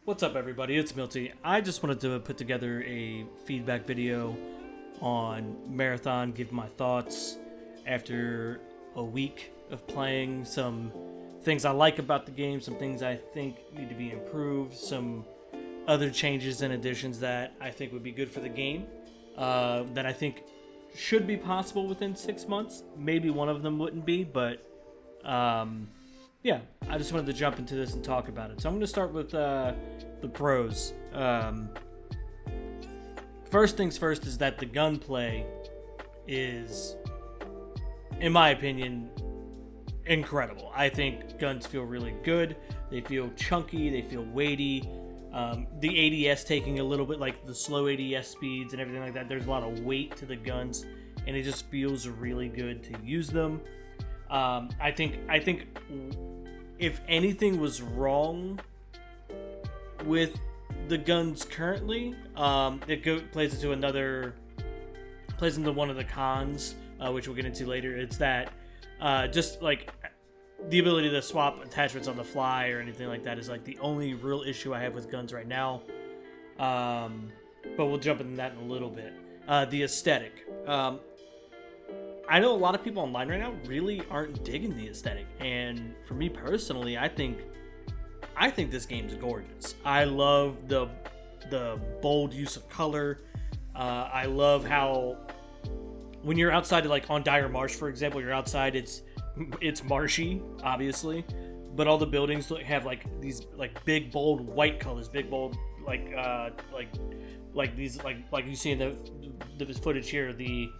What's up, everybody? It's Milty. I just wanted to put together a feedback video on Marathon, give my thoughts after a week of playing, some things I like about the game, some things I think need to be improved, some other changes and additions that I think would be good for the game, that I think should be possible within 6 months. Maybe one of them wouldn't be, but yeah, I just wanted to jump into this and talk about it. So I'm going to start with the pros. First things first is that the gunplay is, in my opinion, incredible. I think guns feel really good. They feel chunky. They feel weighty. The ADS taking a little bit, like the slow ADS speeds and everything like that. There's a lot of weight to the guns, and it just feels really good to use them. I think if anything was wrong with the guns currently, plays into one of the cons, which we'll get into later. It's that just like the ability to swap attachments on the fly or anything like that is like the only real issue I have with guns right now. But we'll jump into that in a little bit. The aesthetic. I know a lot of people online right now really aren't digging the aesthetic, and for me personally, I think this game's gorgeous. I love the bold use of color. I love how when you're outside, like on Dire Marsh, for example, you're outside. It's marshy, obviously, but all the buildings have like these like big bold white colors, big bold like these like you see in the footage here, the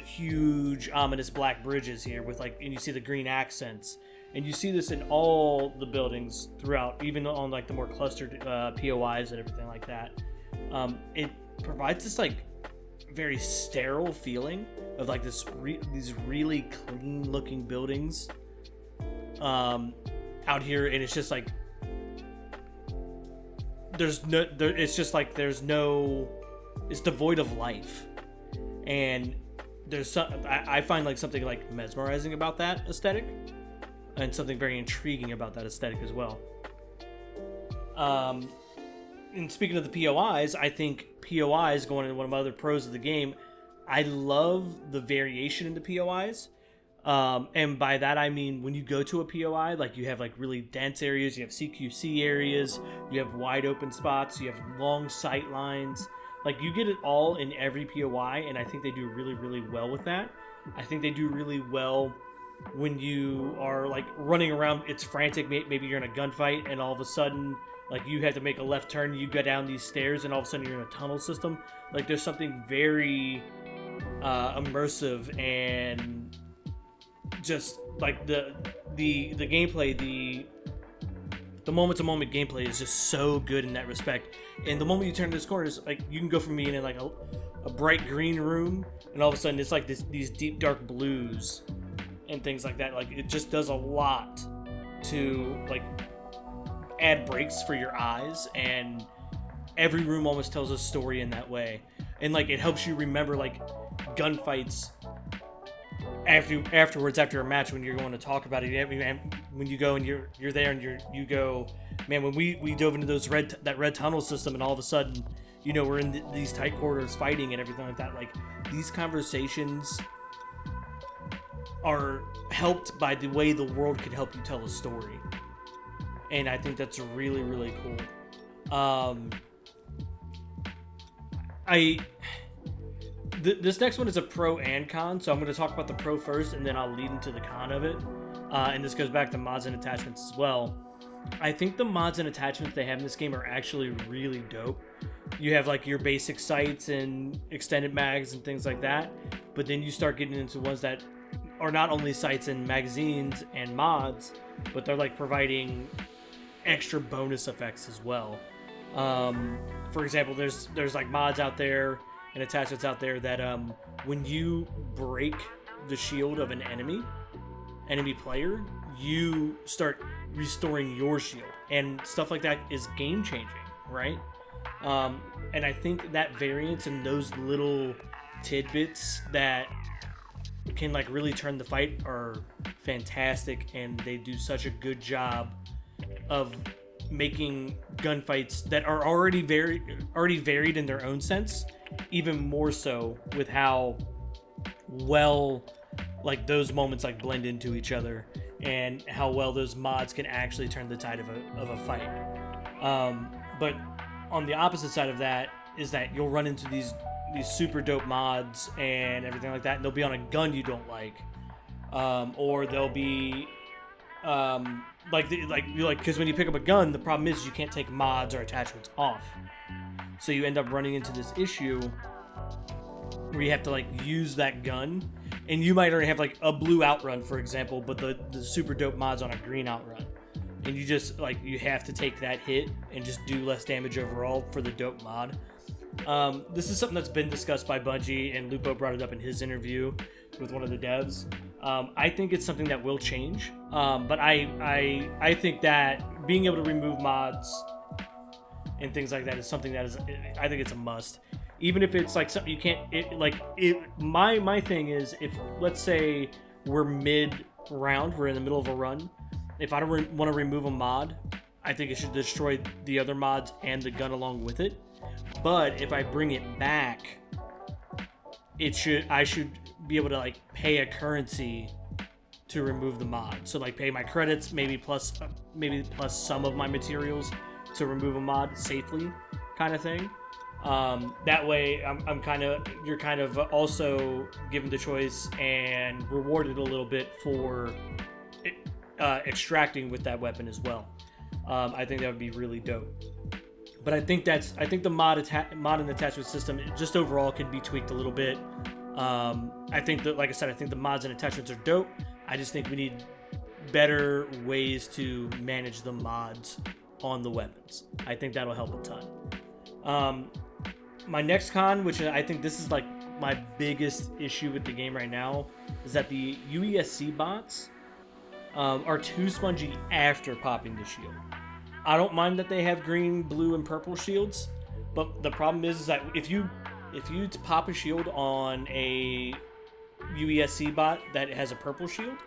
huge ominous black bridges here with and you see the green accents, and you see this in all the buildings throughout, even on like the more clustered POIs and everything like that. It provides this like very sterile feeling of like these really clean looking buildings out here, and it's just like it's devoid of life. And I find like something like mesmerizing about that aesthetic, and something very intriguing about that aesthetic as well. And speaking of the POIs, I think POIs, going into one of my other pros of the game, I love the variation in the POIs. And by that I mean when you go to a POI, like you have like really dense areas, you have CQC areas, you have wide open spots, you have long sight lines. Like, you get it all in every POI, and I think they do really, really well with that. I think they do really well when you are, like, running around. It's frantic. Maybe you're in a gunfight, and all of a sudden, like, you have to make a left turn. You go down these stairs, and all of a sudden you're in a tunnel system. Like, there's something very immersive and just, like, the gameplay, the moment-to-moment gameplay is just so good in that respect. And the moment you turn this corner, is like you can go from being in like a bright green room, and all of a sudden it's like these deep dark blues and things like that. Like, it just does a lot to like add breaks for your eyes, and every room almost tells a story in that way. And like, it helps you remember like gunfights afterwards, after a match, when you're going to talk about it. When you go and you're there and you go, man, when we dove into that red tunnel system, and all of a sudden, you know, we're in these tight quarters fighting and everything like that. Like, these conversations are helped by the way the world can help you tell a story, and I think that's really, really cool. This next one is a pro and con, so I'm going to talk about the pro first, and then I'll lead into the con of it. And this goes back to mods and attachments as well. I think the mods and attachments they have in this game are actually really dope. You have like your basic sights and extended mags and things like that, but then you start getting into ones that are not only sights and magazines and mods, but they're like providing extra bonus effects as well. For example, there's like mods out there and attachments out there that when you break the shield of an enemy player, you start restoring your shield, and stuff like that is game changing, right? And I think that variance and those little tidbits that can like really turn the fight are fantastic, and they do such a good job of making gunfights that are already varied in their own sense, even more so with how well like those moments like blend into each other, and how well those mods can actually turn the tide of a fight. But on the opposite side of that is that you'll run into these super dope mods and everything like that, and they'll be on a gun you don't like, or they'll be because when you pick up a gun, the problem is you can't take mods or attachments off, so you end up running into this issue where you have to like use that gun, and you might already have like a blue outrun, for example, but the super dope mod's on a green outrun, and you just like you have to take that hit and just do less damage overall for the dope mod. This is something that's been discussed by Bungie, and Lupo brought it up in his interview with one of the devs. I think it's something that will change, but I think that being able to remove mods and things like that is something that is, I think it's a must. Even if it's like something you can't, my thing is, if let's say we're mid round, we're in the middle of a run, if I don't want to remove a mod, I think it should destroy the other mods and the gun along with it. But if I bring it back, I should be able to like pay a currency to remove the mod. So like pay my credits, maybe plus some of my materials to remove a mod safely, kind of thing. That way you're kind of also given the choice and rewarded a little bit for extracting with that weapon as well. I think that would be really dope. But I think the mod and attachment system just overall can be tweaked a little bit. I think that, like I said, I think the mods and attachments are dope. I just think we need better ways to manage the mods on the weapons. I think that'll help a ton. My next con, which I think this is like my biggest issue with the game right now, is that the UESC bots are too spongy after popping the shield. I don't mind that they have green, blue, and purple shields, but the problem is that if you pop a shield on a UESC bot that has a purple shield,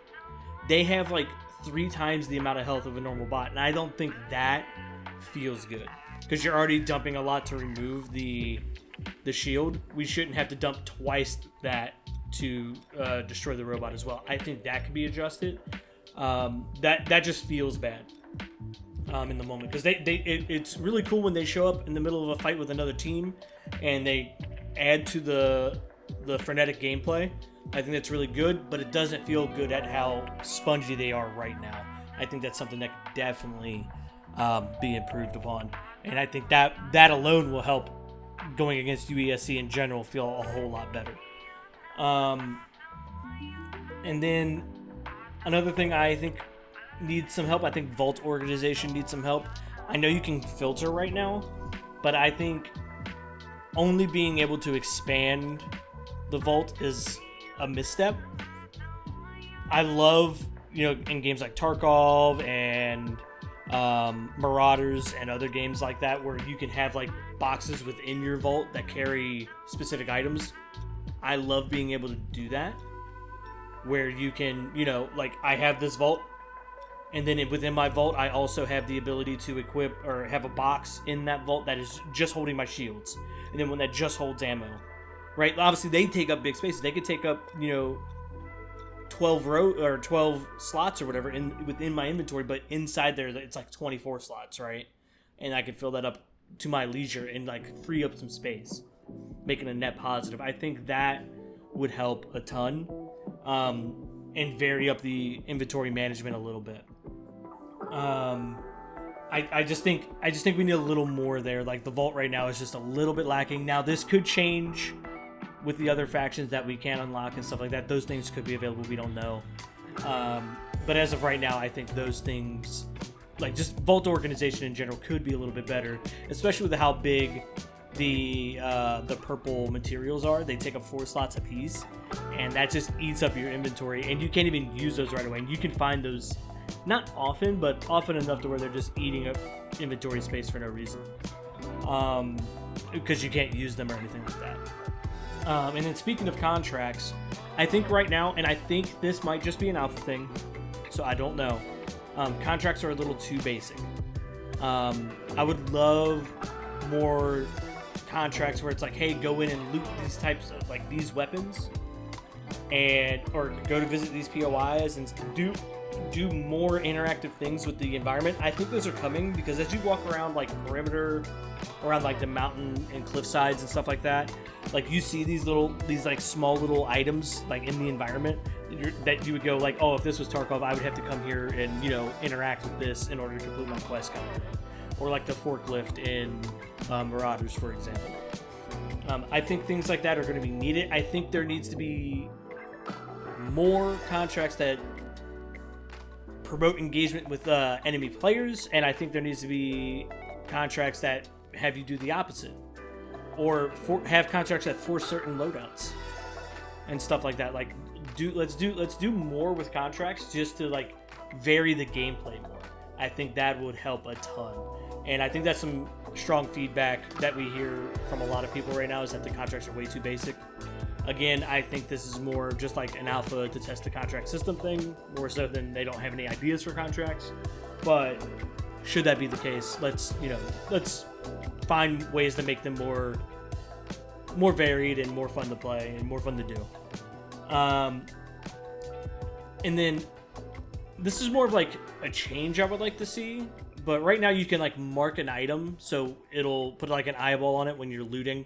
they have like 3 times the amount of health of a normal bot, and I don't think that feels good, because you're already dumping a lot to remove the shield. We shouldn't have to dump twice that to destroy the robot as well. I think that could be adjusted. That just feels bad in the moment, because it's really cool when they show up in the middle of a fight with another team and they add to the frenetic gameplay. I think that's really good, but it doesn't feel good at how spongy they are right now. I think that's something that could definitely be improved upon, and I think that alone will help going against UESC in general feel a whole lot better. And then another thing I think needs some help, I think vault organization needs some help. I know you can filter right now, but I think only being able to expand the vault is a misstep. I love, in games like Tarkov and Marauders and other games like that, where you can have like boxes within your vault that carry specific items. I love being able to do that, where you can, like I have this vault, and then within my vault, I also have the ability to equip or have a box in that vault that is just holding my shields, and then one that just holds ammo. Right? Obviously, they take up big spaces. They could take up, 12 slots or whatever within my inventory, but inside there, it's like 24 slots, right? And I can fill that up to my leisure and like free up some space, making a net positive. I think that would help a ton, and vary up the inventory management a little bit. I just think we need a little more there. Like the vault right now is just a little bit lacking. Now this could change with the other factions that we can unlock and stuff like that. Those things could be available, we don't know. But as of right now, I think those things, like just vault organization in general, could be a little bit better, especially with how big the purple materials are. They take up 4 slots a piece, and that just eats up your inventory, and you can't even use those right away. And you can find those not often, but often enough to where they're just eating up inventory space for no reason, because you can't use them or anything like that. And then speaking of contracts, I think right now, and I think this might just be an alpha thing, so I don't know, contracts are a little too basic. I would love more contracts where it's like, hey, go in and loot these types of like these weapons, and or go to visit these POIs and do more interactive things with the environment. I think those are coming because as you walk around like perimeter, around like the mountain and cliff sides and stuff like that, like you see these like small little items like in the environment that you would go like, oh, if this was Tarkov, I would have to come here and, you know, interact with this in order to complete my quest kind of thing. Or like the forklift in Marauders, for example. I think things like that are going to be needed. I think there needs to be more contracts that promote engagement with enemy players, and I think there needs to be contracts that have you do the opposite, or have contracts that force certain loadouts and stuff like that. Like, let's do more with contracts just to like vary the gameplay more. I think that would help a ton, and I think that's some strong feedback that we hear from a lot of people right now, is that the contracts are way too basic. Again, I think this is more just like an alpha to test the contract system thing, more so than they don't have any ideas for contracts. But should that be the case, let's find ways to make them more varied and more fun to play and more fun to do. And then this is more of like a change I would like to see. But right now you can like mark an item, so it'll put like an eyeball on it when you're looting.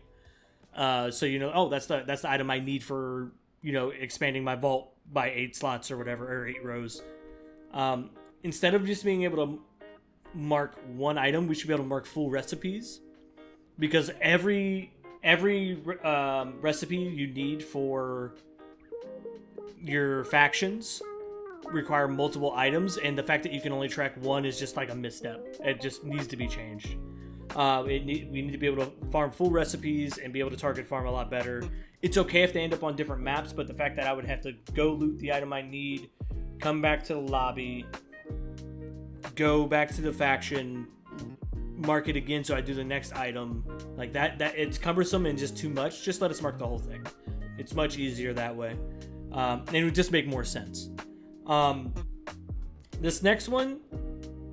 So you know, oh, that's the item I need for, you know, expanding my vault by 8 slots or whatever, or 8 rows. Instead of just being able to mark one item, we should be able to mark full recipes, because every recipe you need for your factions require multiple items, and the fact that you can only track one is just like a misstep. It just needs to be changed. We need to be able to farm full recipes and be able to target farm a lot better. It's okay if they end up on different maps, but the fact that I would have to go loot the item I need, come back to the lobby, go back to the faction, mark it again so I do the next item, like that it's cumbersome and just too much. Just let us mark the whole thing. It's much easier that way, and it would just make more sense. This next one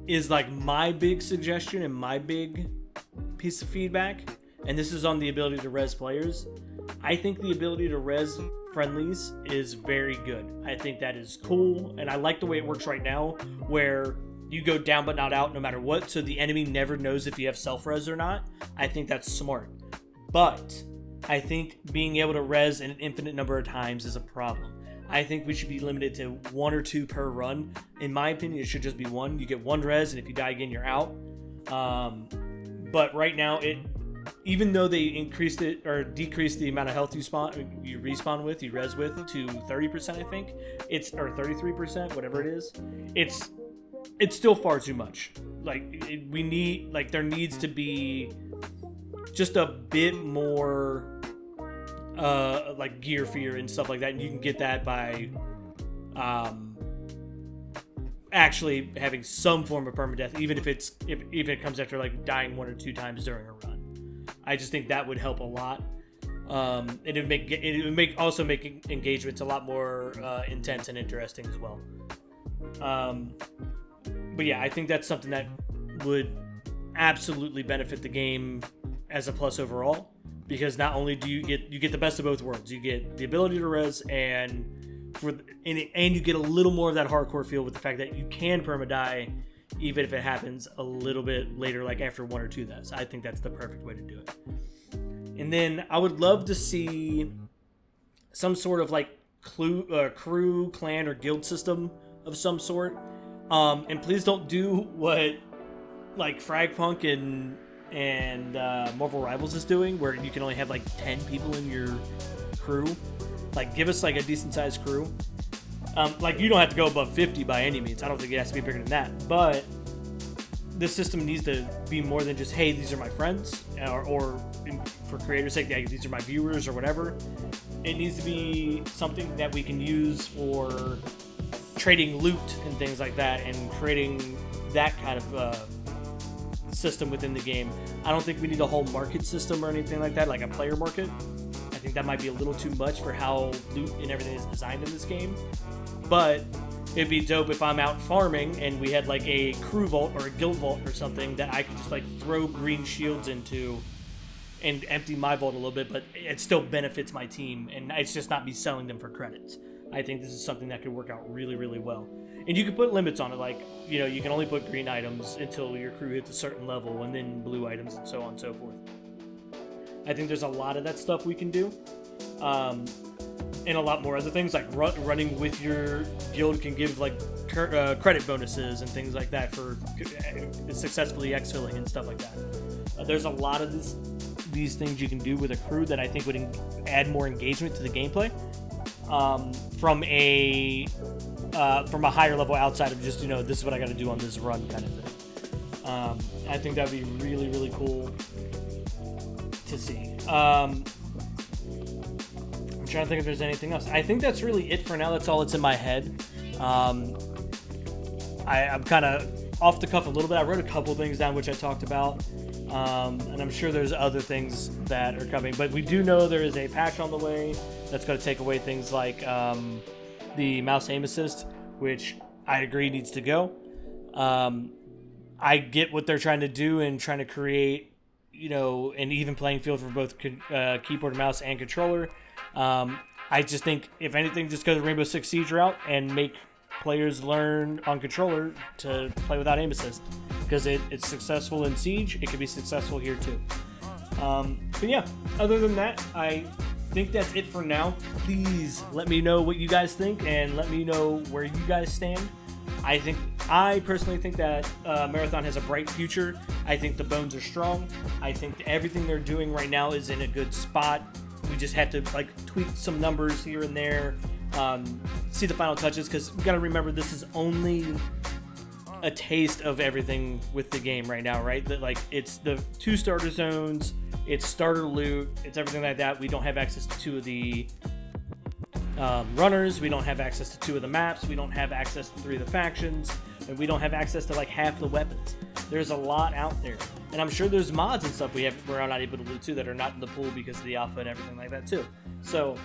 is like my big suggestion and my big piece of feedback, and this is on the ability to res players. I think the ability to res friendlies is very good. I think that is cool, and I like the way it works right now, where you go down but not out no matter what, so the enemy never knows if you have self-res or not. I think that's smart. But I think being able to res an infinite number of times is a problem. I think we should be limited to 1 or 2 per run. In my opinion, it should just be 1. You get 1 res, and if you die again, you're out. But right now, even though they increased it or decreased the amount of health you respawn with, you res with, to 30%, I think, or 33%, whatever it is, it's still far too much. Like, there needs to be just a bit more like gear fear and stuff like that, and you can get that by actually having some form of permadeath, even if it comes after like dying 1 or 2 times during a run. I just think that would help a lot, and it would also make engagements a lot more intense and interesting as well. But yeah, I think that's something that would absolutely benefit the game as a plus overall, because not only do you get the best of both worlds, you get the ability to res and you get a little more of that hardcore feel with the fact that you can perma-die even if it happens a little bit later, like after 1 or 2 deaths. I think that's the perfect way to do it. And then I would love to see some sort of like crew, clan, or guild system of some sort. And please don't do what like Fragpunk and Marvel Rivals is doing, where you can only have like 10 people in your crew. Like, give us like a decent sized crew. Like, you don't have to go above 50 by any means. I don't think it has to be bigger than that. But this system needs to be more than just, hey, these are my friends, or for creators' sake, these are my viewers or whatever. It needs to be something that we can use for trading loot and things like that, and creating that kind of system within the game. I don't think we need a whole market system or anything like that, like a player market. I think that might be a little too much for how loot and everything is designed in this game. But it'd be dope if I'm out farming and we had like a crew vault or a guild vault or something that I could just like throw green shields into and empty my vault a little bit, but it still benefits my team, and it's just not me selling them for credits. I think this is something that could work out really, really well. And you can put limits on it, like, you know, you can only put green items until your crew hits a certain level, and then blue items, and so on and so forth. I think there's a lot of that stuff we can do. And a lot more other things, like running with your guild can give like credit bonuses and things like that for successfully exfilling and stuff like that. There's a lot of these things you can do with a crew that I think would add more engagement to the gameplay from a higher level outside of just, you know, this is what I got to do on this run kind of thing. I think that'd be really, really cool to see. I'm trying to think if there's anything else. I think that's really it for now. That's all that's in my head. I'm kind of off the cuff a little bit. I wrote a couple things down which I talked about, and I'm sure there's other things that are coming. But we do know there is a patch on the way that's going to take away things like the mouse aim assist, which I agree needs to go. I get what they're trying to do and trying to create, you know, an even playing field for both keyboard, mouse, and controller. I just think, if anything, just go the Rainbow Six Siege route and make players learn on controller to play without aim assist, because it's successful in Siege. It can be successful here too. But yeah, other than that, I think that's it for now. Please let me know what you guys think, and let me know where you guys stand. I personally think that Marathon has a bright future. I think the bones are strong. I think everything they're doing right now is in a good spot. We just have to like tweak some numbers here and there, see the final touches, because we got to remember this is only a taste of everything with the game right now, right? That, like, it's the 2 starter zones, it's starter loot, it's everything like that. We don't have access to 2 of the runners, we don't have access to 2 of the maps, we don't have access to 3 of the factions, and we don't have access to like half the weapons. There's a lot out there, and I'm sure there's mods and stuff we're not able to loot too that are not in the pool because of the alpha and everything like that too. So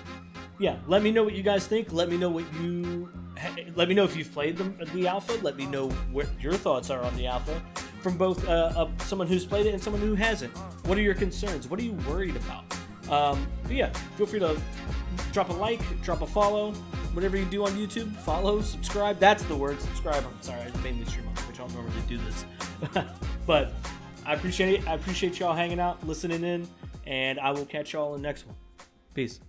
yeah, let me know what you guys think. Let me know if you've played the alpha. Let me know what your thoughts are on the alpha from both someone who's played it and someone who hasn't. What are your concerns? What are you worried about? But yeah, feel free to drop a like, drop a follow, whatever you do on YouTube. Follow, subscribe. That's the word, subscribe. I'm sorry, I mainly stream on Twitch. I don't normally do this. But I appreciate it. I appreciate y'all hanging out, listening in, and I will catch y'all in the next one. Peace.